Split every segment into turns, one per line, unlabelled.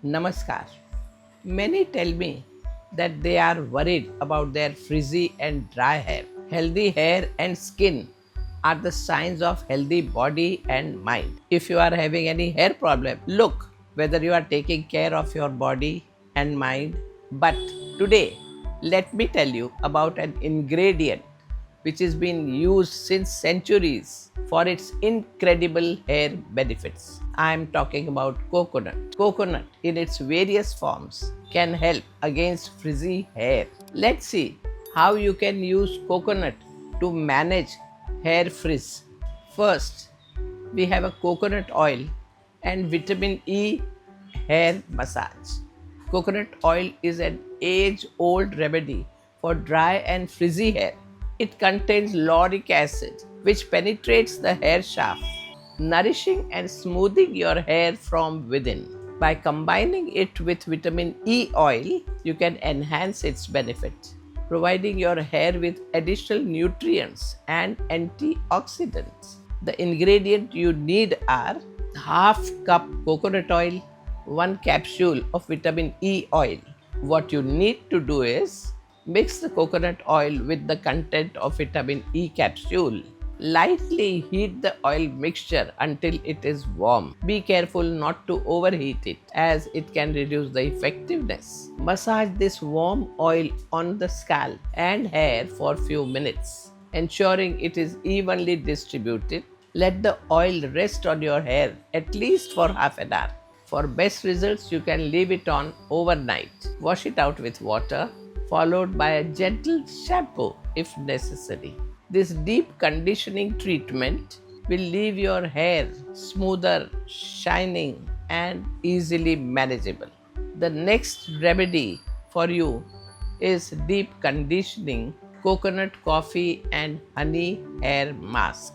Namaskar. Many tell me that they are worried about their frizzy and dry hair. Healthy hair and skin are the signs of healthy body and mind. If you are having any hair problem, look whether you are taking care of your body and mind. But today, let me tell you about an ingredient which has been used since centuries for its incredible hair benefits. I am talking about coconut. Coconut, in its various forms, can help against frizzy hair. Let's see how you can use coconut to manage hair frizz. First, we have a coconut oil and vitamin E hair massage. Coconut oil is an age old remedy for dry and frizzy hair. It contains lauric acid, which penetrates the hair shaft, nourishing and smoothing your hair from within. By combining it with vitamin E oil, you can enhance its benefit, providing your hair with additional nutrients and antioxidants. The ingredient you need are half cup coconut oil, 1 capsule of vitamin E oil. What you need to do is mix the coconut oil with the content of vitamin E capsule. Lightly heat the oil mixture until it is warm. Be careful not to overheat it as it can reduce the effectiveness. Massage this warm oil on the scalp and hair for few minutes, ensuring it is evenly distributed. Let the oil rest on your hair at least for half an hour. For best results, you can leave it on overnight. Wash it out with water, followed by a gentle shampoo if necessary. This deep conditioning treatment will leave your hair smoother, shining, and easily manageable. The next remedy for you is deep conditioning coconut coffee and honey hair mask.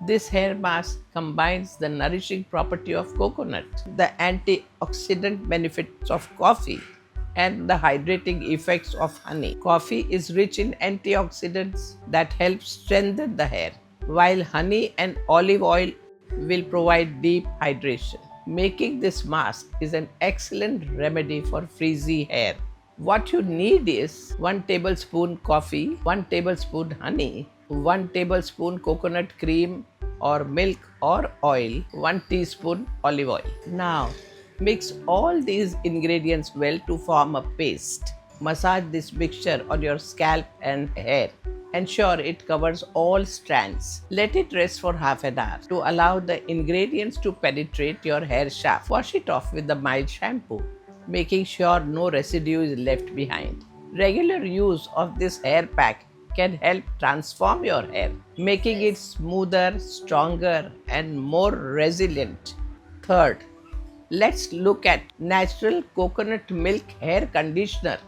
This hair mask combines the nourishing property of coconut, the antioxidant benefits of coffee, and the hydrating effects of honey. Coffee is rich in antioxidants that help strengthen the hair, while honey and olive oil will provide deep hydration. Making this mask is an excellent remedy for frizzy hair. What you need is 1 tablespoon coffee, 1 tablespoon honey, 1 tablespoon coconut cream or milk or oil, 1 teaspoon olive oil. Now, mix all these ingredients well to form a paste. Massage this mixture on your scalp and hair. Ensure it covers all strands. Let it rest for half an hour to allow the ingredients to penetrate your hair shaft. Wash it off with a mild shampoo, making sure no residue is left behind. Regular use of this hair pack can help transform your hair, making it smoother, stronger, and more resilient. Third, let's look at natural coconut milk hair conditioner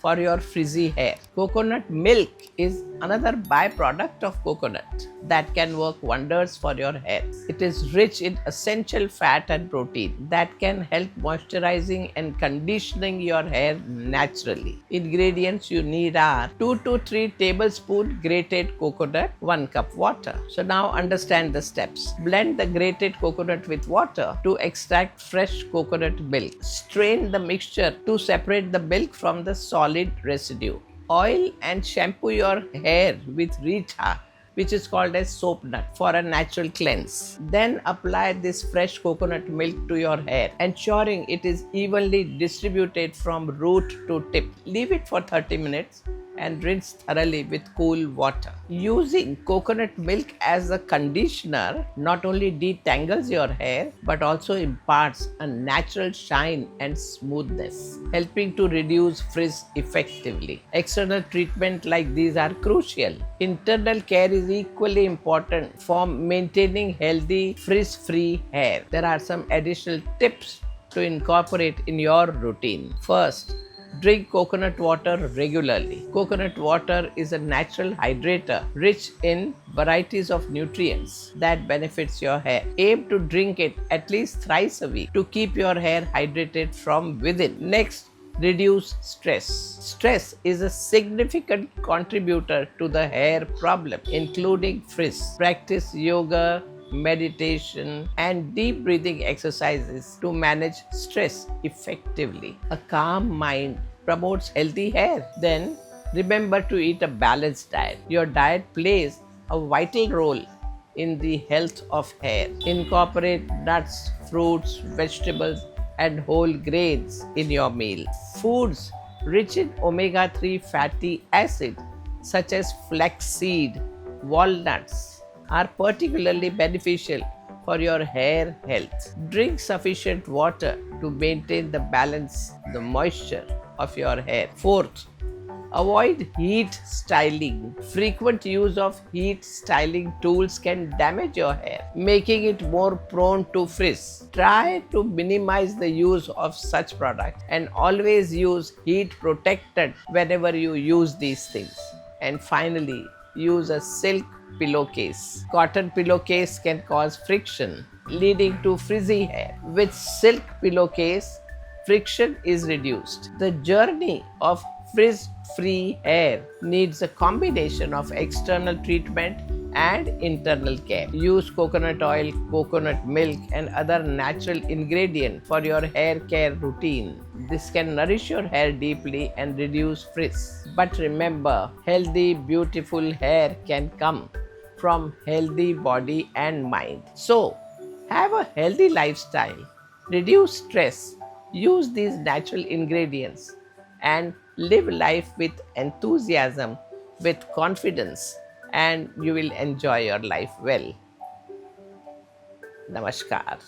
for your frizzy hair. Coconut milk is another byproduct of coconut that can work wonders for your hair. It is rich in essential fat and protein that can help moisturizing and conditioning your hair naturally. Ingredients you need are 2 to 3 tablespoons grated coconut, 1 cup water. So now understand the steps. Blend the grated coconut with water to extract fresh coconut milk. Strain the mixture to separate the milk from the solid residue. Oil and shampoo your hair with Rita, which is called as soap nut, for a natural cleanse. Then apply this fresh coconut milk to your hair, ensuring it is evenly distributed from root to tip. Leave it for 30 minutes and rinse thoroughly with cool water. Using coconut milk as a conditioner not only detangles your hair but also imparts a natural shine and smoothness, helping to reduce frizz effectively. External treatment like these are crucial. Internal care is equally important for maintaining healthy, frizz-free hair. There are some additional tips to incorporate in your routine. First, drink coconut water regularly. Coconut water is a natural hydrator rich in varieties of nutrients that benefits your hair. Aim to drink it at least thrice a week to keep your hair hydrated from within. Next, reduce stress. Stress is a significant contributor to the hair problem, including frizz. Practice yoga, meditation, and deep breathing exercises to manage stress effectively. A calm mind promotes healthy hair. Then remember to eat a balanced diet. Your diet plays a vital role in the health of hair. Incorporate nuts, fruits, vegetables, and whole grains in your meal. Foods rich in omega 3 fatty acid, such as flaxseed, walnuts, are particularly beneficial for your hair health. Drink sufficient water to maintain the moisture of your hair. Fourth, avoid heat styling. Frequent use of heat styling tools can damage your hair, making it more prone to frizz. Try to minimize the use of such products and always use heat protectant whenever you use these things. And finally, use a silk pillowcase. Cotton pillowcase can cause friction, leading to frizzy hair. With silk pillowcase, friction is reduced. The journey of frizz-free hair needs a combination of external treatment and internal care. Use coconut oil, coconut milk, and other natural ingredients for your hair care routine. This can nourish your hair deeply and reduce frizz. But remember, healthy, beautiful hair can come from healthy body and mind. So, have a healthy lifestyle, reduce stress, use these natural ingredients, and live life with enthusiasm, with confidence, and you will enjoy your life well. Namaskar.